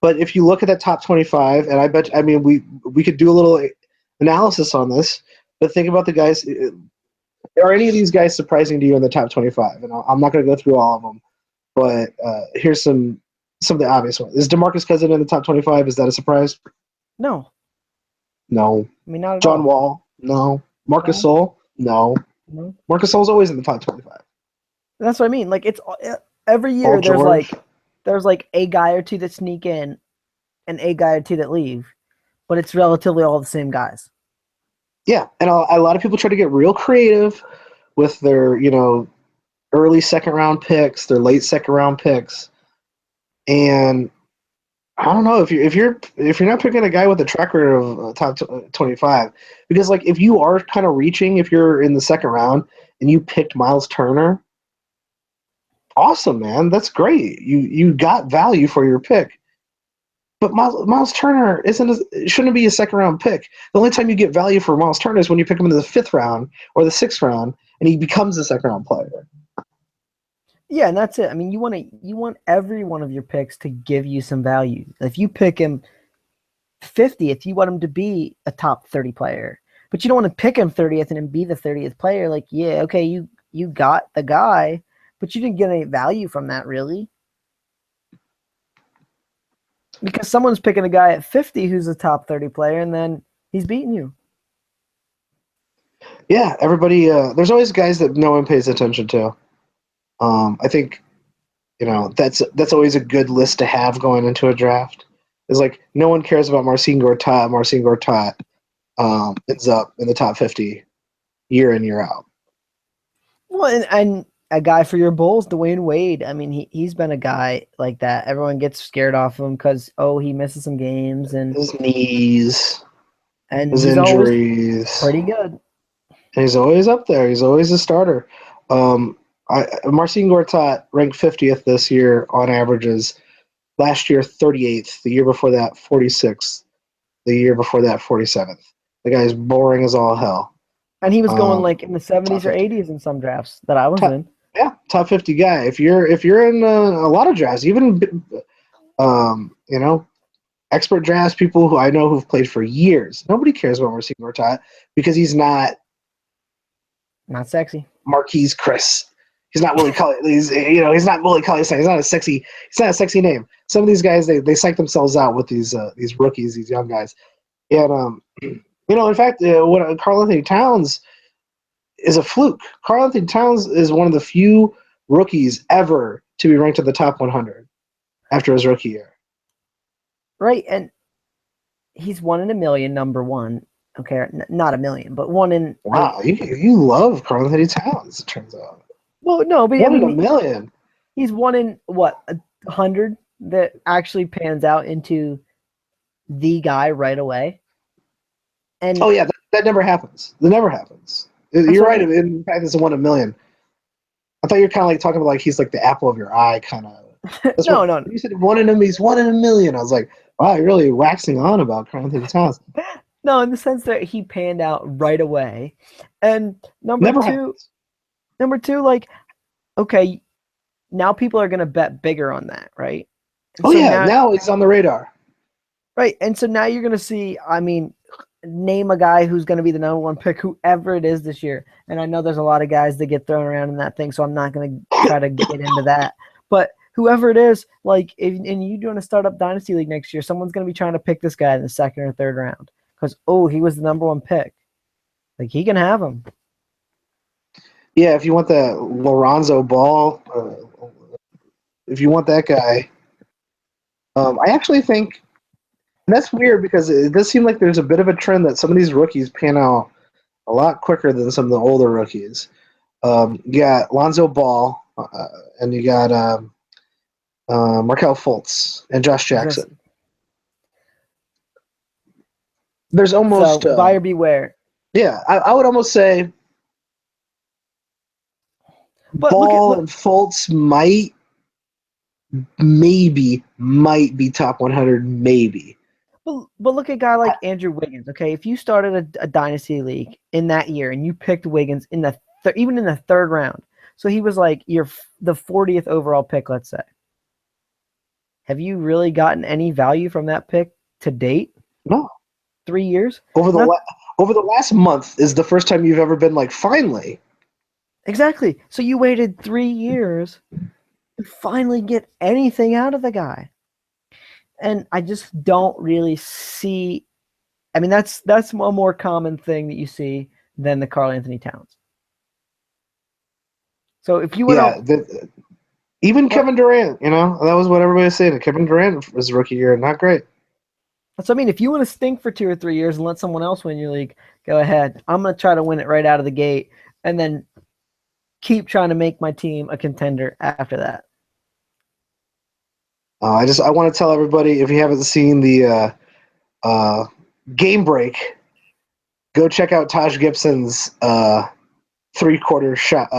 but if you look at that top 25, and I mean we could do a little analysis on this, but think about the guys. Are any of these guys surprising to you in the top 25? And I'm not going to go through all of them, but here's some of the obvious ones. Is DeMarcus Cousins in the top 25? Is that a surprise? No, No. I mean not at John all. Wall? No. Marcus No, Sol? No. no. Marcus Sol's always in the top 25. That's what I mean. Like, it's every Paul year George? there's like a guy or two that sneak in and a guy or two that leave, but it's relatively all the same guys. Yeah, and a lot of people try to get real creative with their, early second round picks, their late second round picks, and I don't know if you're not picking a guy with a track record of top 25, because like if you are kind of reaching, if you're in the second round and you picked Miles Turner, awesome, man, that's great. You got value for your pick. But Miles Turner shouldn't be a second round pick. The only time you get value for Miles Turner is when you pick him in the fifth round or the sixth round, and he becomes a second round player. Yeah, and that's it. I mean, you want every one of your picks to give you some value. If you pick him 50th, you want him to be a top 30 player. But you don't want to pick him 30th and then be the 30th player. Like, yeah, okay, you got the guy, but you didn't get any value from that really. Because someone's picking a guy at 50 who's a top 30 player and then he's beating you. Yeah, everybody. There's always guys that no one pays attention to. I think that's always a good list to have going into a draft. Is like no one cares about Marcin Gortat. Marcin Gortat ends up in the top 50 year in year out. Well, and a guy for your Bulls, Dwayne Wade. I mean, he's been a guy like that. Everyone gets scared off him because he misses some games His knees, and his he's always injuries, pretty good. and he's always up there. He's always a starter. Marcin Gortat ranked 50th this year on averages. Last year, 38th. The year before that, 46th. The year before that, 47th. The guy's boring as all hell. And he was going like in the Top 70s or 50. 80s in some drafts that I was Top, in. yeah, top 50 guy. If you're in a lot of drafts, even expert drafts, people who I know who've played for years, nobody cares about Marcin Gortat because he's not Not sexy. Marquise Chris. He's not Willie Cully. He's not Willie Cully. He's not a sexy. He's not a sexy name. Some of these guys they psych themselves out with these rookies, these young guys, and in fact, what Karl Anthony Towns is a fluke. Karl Anthony Towns is one of the few rookies ever to be ranked in the top 100 after his rookie year. Right. And he's 1 in a million, number one. Okay. Not a million, but one in. Wow, you love Karl Anthony Towns, it turns out. Well, no, but I 1 in 1 million. he's one in what, 100 that actually pans out into the guy right away. And Oh, yeah, that never happens. That never happens. that's You're what I right. mean. In fact, it's a 1 in 1 million. I thought you were kind of like talking about like he's like the apple of your eye, kind of. That's No, what no, you said. He's 1 in 1 million. I was like, wow, you're really waxing on about Karl Anthony Towns. no, in the sense that he panned out right away. And Never happens. number two, like, okay, now people are going to bet bigger on that, right? And Oh so yeah, now he's on the radar. right, and so now you're going to see. I mean, name a guy who's going to be the number one pick, whoever it is this year. And I know there's a lot of guys that get thrown around in that thing, so I'm not going to try to get into that. But whoever it is, like, and you doing a startup dynasty league next year, someone's going to be trying to pick this guy in the second or third round because he was the number one pick. Like, he can have him. Yeah, if you want that Lorenzo Ball, if you want that guy, I actually think, and that's weird because it does seem like there's a bit of a trend that some of these rookies pan out a lot quicker than some of the older rookies. You got Lonzo Ball, and you got Markel Fultz and Josh Jackson. There's almost so buyer beware. yeah. I would almost say But Ball and Fultz might be top 100, maybe. but look at a guy like Andrew Wiggins. Okay, if you started a dynasty league in that year and you picked Wiggins in the even in the third round, so he was like the 40th overall pick, let's say. Have you really gotten any value from that pick to date? No. 3 years? Over the last month is the first time you've ever been like, finally. Exactly. So you waited 3 years to finally get anything out of the guy. And I just don't really see. I mean, that's a more common thing that you see than the Karl Anthony Towns. So if you went even Kevin Durant, that was what everybody was saying. Kevin Durant was rookie year, not great. So I mean, if you want to stink for 2 or 3 years and let someone else win your league, go ahead. I'm going to try to win it right out of the gate, and then keep trying to make my team a contender after that. I want to tell everybody, if you haven't seen the game break, go check out Taj Gibson's 3-quarter shot,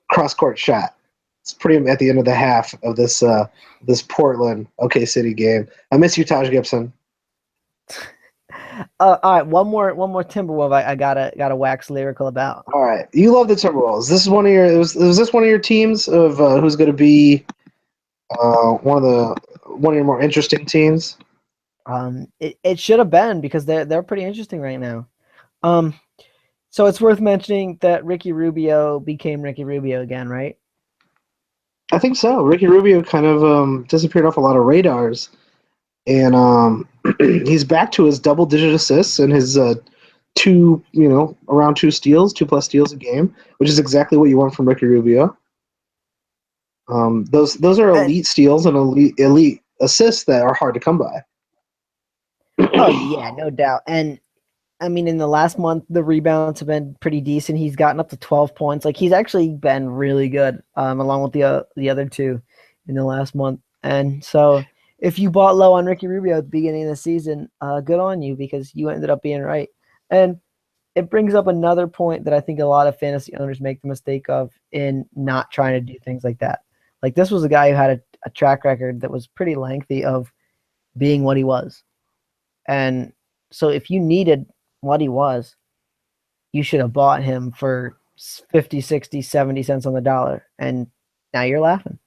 cross-court shot. It's pretty at the end of the half of this Portland OK City game. I miss you, Taj Gibson. All right, one more Timberwolf. I gotta wax lyrical about. All right, you love the Timberwolves. This is one of your. Was this one of your teams of who's going to be one of your more interesting teams? It should have been, because they're pretty interesting right now. So it's worth mentioning that Ricky Rubio became Ricky Rubio again, right? I think so. Ricky Rubio kind of disappeared off a lot of radars, and he's back to his double-digit assists and his around 2+ steals a game, which is exactly what you want from Ricky Rubio. Those are elite steals and elite assists that are hard to come by. Oh yeah, no doubt. And I mean, in the last month, the rebounds have been pretty decent. He's gotten up to 12 points. Like, he's actually been really good, along with the other two in the last month. And so, if you bought low on Ricky Rubio at the beginning of the season, good on you, because you ended up being right. And it brings up another point that I think a lot of fantasy owners make the mistake of in not trying to do things like that. Like, this was a guy who had a track record that was pretty lengthy of being what he was. And so if you needed what he was, you should have bought him for 50, 60, 70 cents on the dollar. And now you're laughing.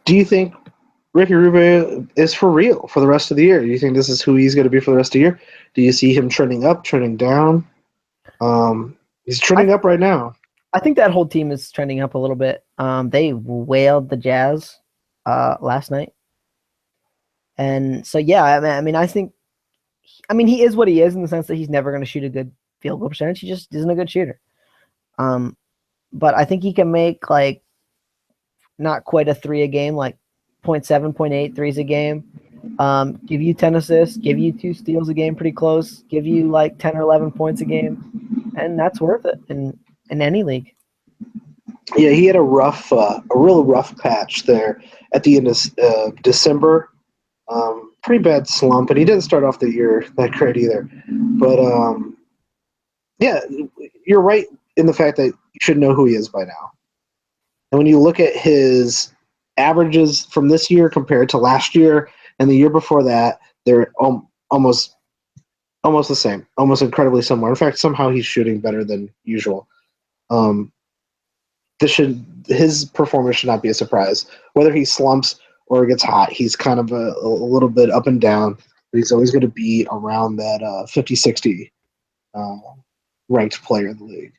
Do you think Ricky Rubio is for real for the rest of the year? Do you think this is who he's going to be for the rest of the year? Do you see him trending up, trending down? He's trending up right now. I think that whole team is trending up a little bit. They wailed the Jazz last night. And so, yeah, I mean, he is what he is, in the sense that he's never going to shoot a good field goal percentage. He just isn't a good shooter. But I think he can make, like, not quite a 3 a game, like 0.7, 0.8 threes a game. Give you 10 assists, give you 2 steals a game, pretty close. Give you like 10 or 11 points a game, and that's worth it in any league. Yeah, he had a real rough patch there at the end of December. Pretty bad slump, and he didn't start off the year that great either. But yeah, you're right in the fact that you should know who he is by now. And when you look at his averages from this year compared to last year and the year before that, they're almost the same, almost incredibly similar. In fact, somehow he's shooting better than usual. His performance should not be a surprise. Whether he slumps or gets hot, he's kind of a little bit up and down, but he's always going to be around that 50-60 ranked player in the league.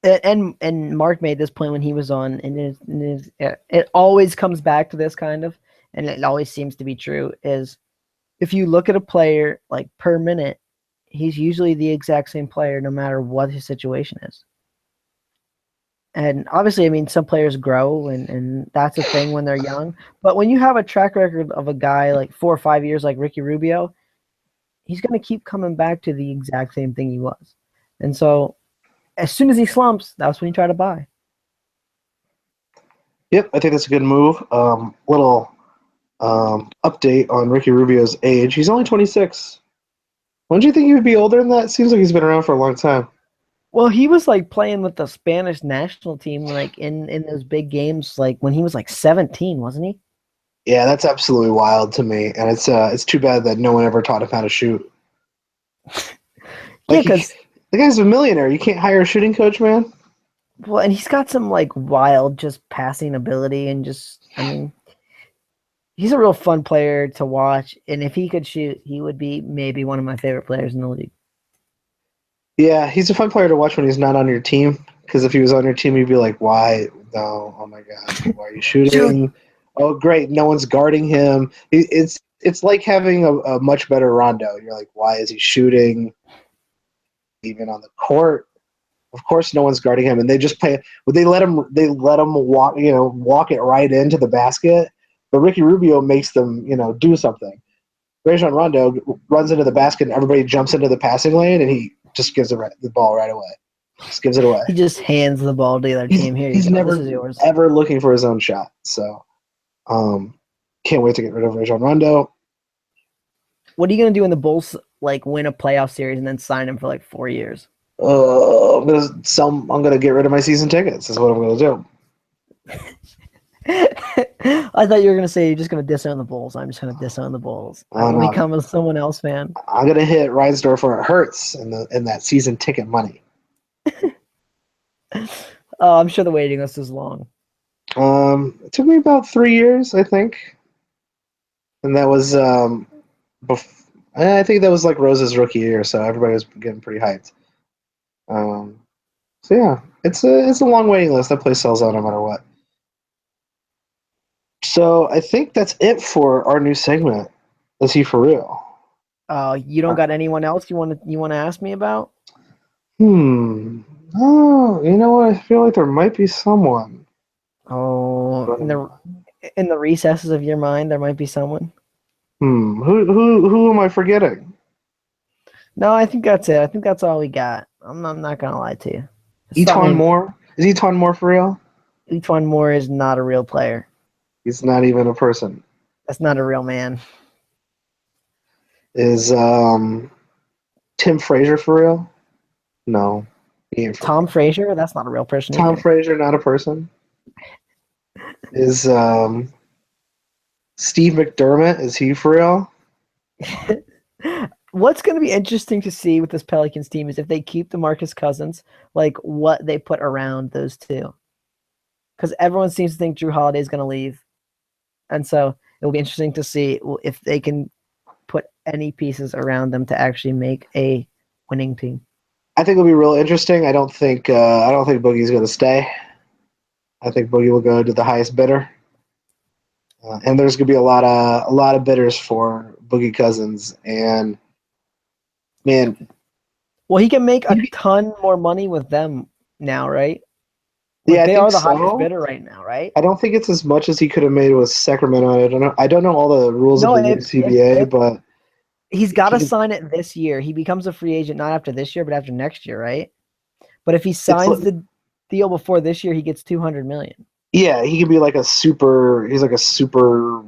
And Mark made this point when he was on, and it always comes back to this kind of, and it always seems to be true, is if you look at a player like per minute, he's usually the exact same player no matter what his situation is. And obviously, I mean, some players grow, and that's a thing when they're young. But when you have a track record of a guy like 4 or 5 years like Ricky Rubio, he's going to keep coming back to the exact same thing he was. And so as soon as he slumps, that's when you try to buy. Yep, I think that's a good move. Little update on Ricky Rubio's age. He's only 26. When do you think he would be older than that? Seems like he's been around for a long time. Well, he was like playing with the Spanish national team, like in those big games, like when he was like 17, wasn't he? Yeah, that's absolutely wild to me, and it's too bad that no one ever taught him how to shoot. Yeah, Like because the guy's a millionaire. You can't hire a shooting coach, man. well, and he's got some like wild just passing ability and just, I mean, he's a real fun player to watch. And if he could shoot, he would be maybe one of my favorite players in the league. Yeah, he's a fun player to watch when he's not on your team. Because if he was on your team, you'd be like, "Why? No! Oh my God! Why are you Shoot. shooting? Oh, great! No one's guarding him." It's like having a much better Rondo. You're like, "Why is he shooting? Even on the court, of course, no one's guarding him." And they just play. They let him walk it right into the basket. But Ricky Rubio makes them do something. Rajon Rondo runs into the basket and everybody jumps into the passing lane and he just gives the ball right away. Just gives it away. He just hands the ball to the other He's team. Here you he's go. This never is yours. ever looking for his own shot. So can't wait to get rid of Rajon Rondo. What are you gonna do when the Bulls like win a playoff series and then sign him for like 4 years? I'm gonna get rid of my season tickets. Is what I'm gonna do. I thought you were gonna say you're just gonna disown the Bulls. I'm just gonna disown the Bulls. I will No, become a someone else fan. I'm gonna hit Reinsdorf where it hurts in that season ticket money. Oh, I'm sure the waiting list is long. It took me about 3 years, I think, and that was I think that was like Rose's rookie year, so everybody was getting pretty hyped. Um, so yeah, it's a long waiting list. That place sells out no matter what. So I think that's it for our new segment. Is he for real? You don't got anyone else you wanna ask me about? Hmm. Oh, you know what? I feel like there might be someone. Oh, But, in the recesses of your mind, there might be someone. Who am I forgetting? No, I think that's it. I think that's all we got. I'm not gonna lie to you. I Eton mean, Moore? Is Eton Moore for real? Antoine Moore is not a real player. He's not even a person. That's not a real man. Is Tim Frazier for real? No, he ain't for Tom real. Frazier, that's not a real person Tom either. Frazier not a person? Is Steve McDermott, is he for real? What's going to be interesting to see with this Pelicans team is if they keep DeMarcus Cousins, like what they put around those two. Because everyone seems to think Drew Holiday is going to leave. And so it'll be interesting to see if they can put any pieces around them to actually make a winning team. I think it'll be real interesting. I don't think Boogie's going to stay. I think Boogie will go to the highest bidder, and there's going to be a lot of bidders for Boogie Cousins. And man, Well, he can make a ton more money with them now, right? yeah, Like I they think are the highest so. bidder right now, right? I don't think it's as much as he could have made with Sacramento. I don't know all the rules of No, the new CBA, if but he's got to he, sign it this year. He becomes a free agent not after this year, but after next year, right? But if he it's signs the deal before this year, he gets 200 million. yeah, he could be like a super. He's like a super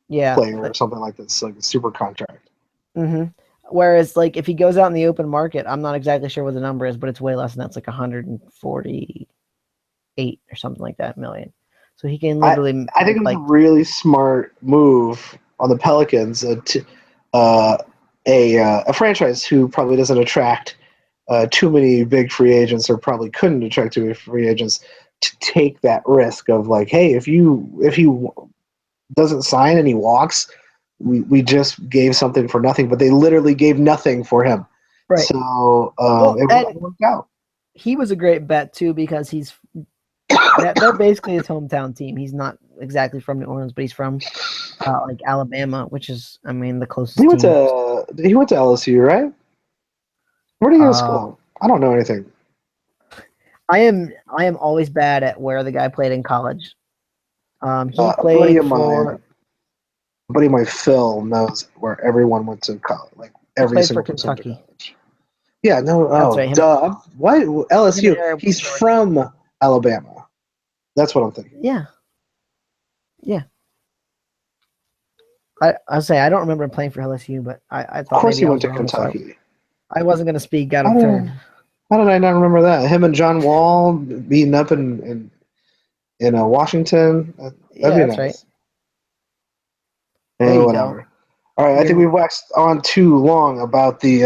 Yeah. player or something like this, like a super contract. Mm-hmm. Whereas, like, if he goes out in the open market, I'm not exactly sure what the number is, but it's way less than that. It's like 148 or something like that million. So he can I literally I think make it was a like, really smart move on the Pelicans uh, a franchise who probably doesn't attract too many big free agents or probably couldn't attract too many free agents to take that risk of like, hey, if he doesn't sign and he walks, we just gave something for nothing, but they literally gave nothing for him. right. So Well, it and worked out. he was a great bet too because they're basically his hometown team. He's not exactly from New Orleans, but he's from like Alabama, which is, I mean, the He closest went team. to he went to LSU, right? Where did he go to Uh, school? I don't know anything. I am always bad at where the guy played in college. He A buddy played of mine, for Phil, knows where everyone went to college, like he every played for single person went to Kentucky. college. Yeah, no, That's oh, right. duh. What? Him and LSU. Eric He's Gordon. from Alabama. That's what I'm thinking. Yeah, yeah. I say I don't remember him playing for LSU, but I Of thought course maybe he I went was to wrong. So Kentucky. I wasn't gonna speak out I of turn. don't, How did I not remember that? Him and John Wall meeting up in Washington. That'd Yeah, be that's right. nice. There you go. Whatever. All right, I think we've waxed on too long about the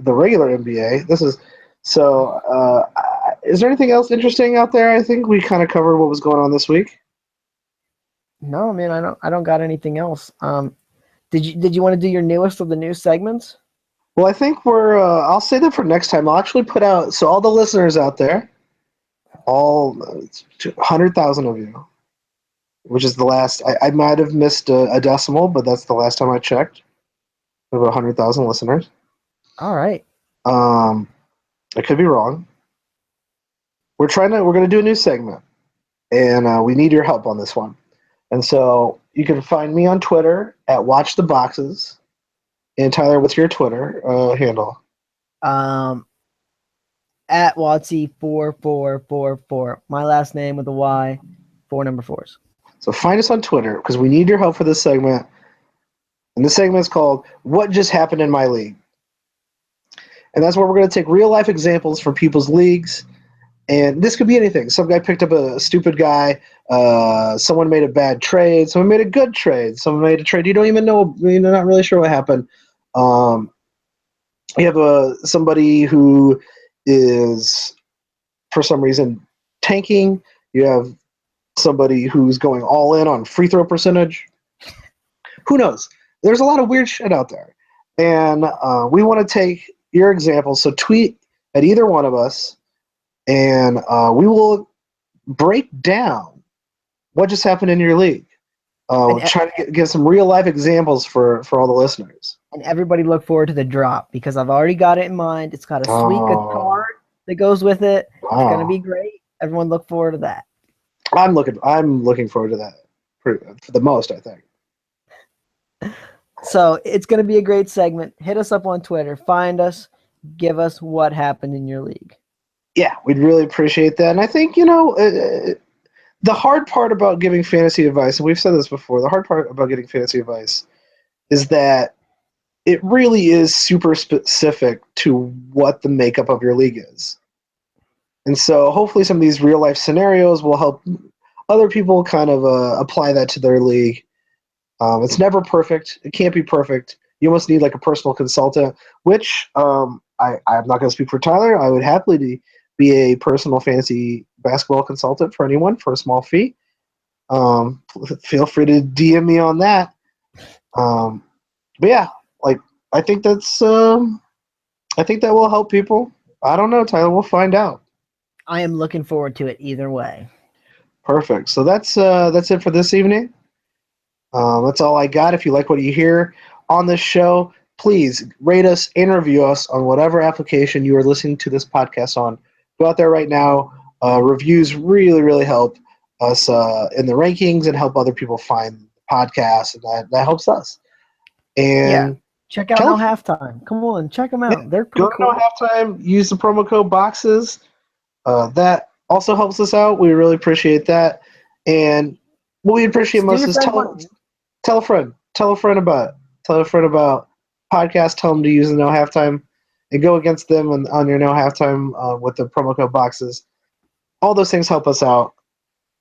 regular NBA. Is there anything else interesting out there? I think we kind of covered what was going on this week. No, man, I don't got anything else. Did you want to do your newest of the new segments? Well, I think we're. I'll say that for next time. I'll actually put out all the listeners out there, all 100,000 of you, which is the last. I might have missed a decimal, but that's the last time I checked. We have 100,000 listeners. All right. I could be wrong. We're going to do a new segment, and we need your help on this one. And so you can find me on Twitter at Watch the Boxes. And Tyler, what's your Twitter handle? At Watsy4444. My last name with a Y, 4 number 4s. So find us on Twitter because we need your help for this segment. And this segment is called What Just Happened in My League. And that's where we're going to take real life examples from people's leagues. And this could be anything. Some guy picked up a stupid guy. Someone made a bad trade. Someone made a good trade. Someone made a trade you don't even know. You're not really sure what happened. You have somebody who is, for some reason, tanking. You have somebody who's going all in on free throw percentage. Who knows? There's a lot of weird shit out there. And we want to take your examples. So tweet at either one of us, and we will break down what just happened in your league. Try to get some real life examples for all the listeners. And everybody look forward to the drop because I've already got it in mind. It's got a sweet card that goes with it. Wow. It's gonna be great. Everyone look forward to that. I'm looking forward to that for the most, I think. So it's gonna be a great segment. Hit us up on Twitter. Find us. Give us what happened in your league. Yeah, we'd really appreciate that. And I think the hard part about giving fantasy advice, and we've said this before, the hard part about getting fantasy advice is that it really is super specific to what the makeup of your league is. And so hopefully some of these real life scenarios will help other people kind of apply that to their league. It's never perfect. It can't be perfect. You almost need like a personal consultant, which I'm not going to speak for Tyler. I would happily be a personal fantasy basketball consultant for anyone for a small fee. Feel free to DM me on that. But yeah, I think that will help people. I don't know, Tyler. We'll find out. I am looking forward to it either way. Perfect. So that's it for this evening. That's all I got. If you like what you hear on this show, please rate us and review us on whatever application you are listening to this podcast on. Go out there right now. Reviews really, really help us in the rankings and help other people find the podcast, and that helps us. And yeah, check out No Halftime. Come on, check them out. Yeah, they're pretty cool. Go to No Halftime. Use the promo code BOXES. That also helps us out. We really appreciate that. And what we appreciate most is tell a friend. Tell a friend about it. Tell a friend about podcast. Tell them to use the No Halftime and go against them on your No Halftime with the promo code BOXES. All those things help us out.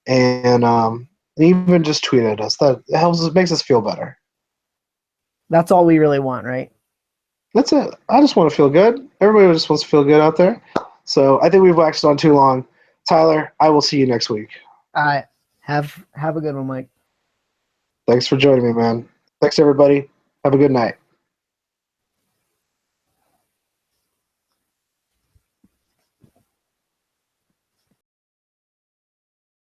And even just tweet at us. That helps us, makes us feel better. That's all we really want, right? That's it. I just want to feel good. Everybody just wants to feel good out there. So I think we've waxed on too long. Tyler, I will see you next week. All right. Have a good one, Mike. Thanks for joining me, man. Thanks, everybody. Have a good night.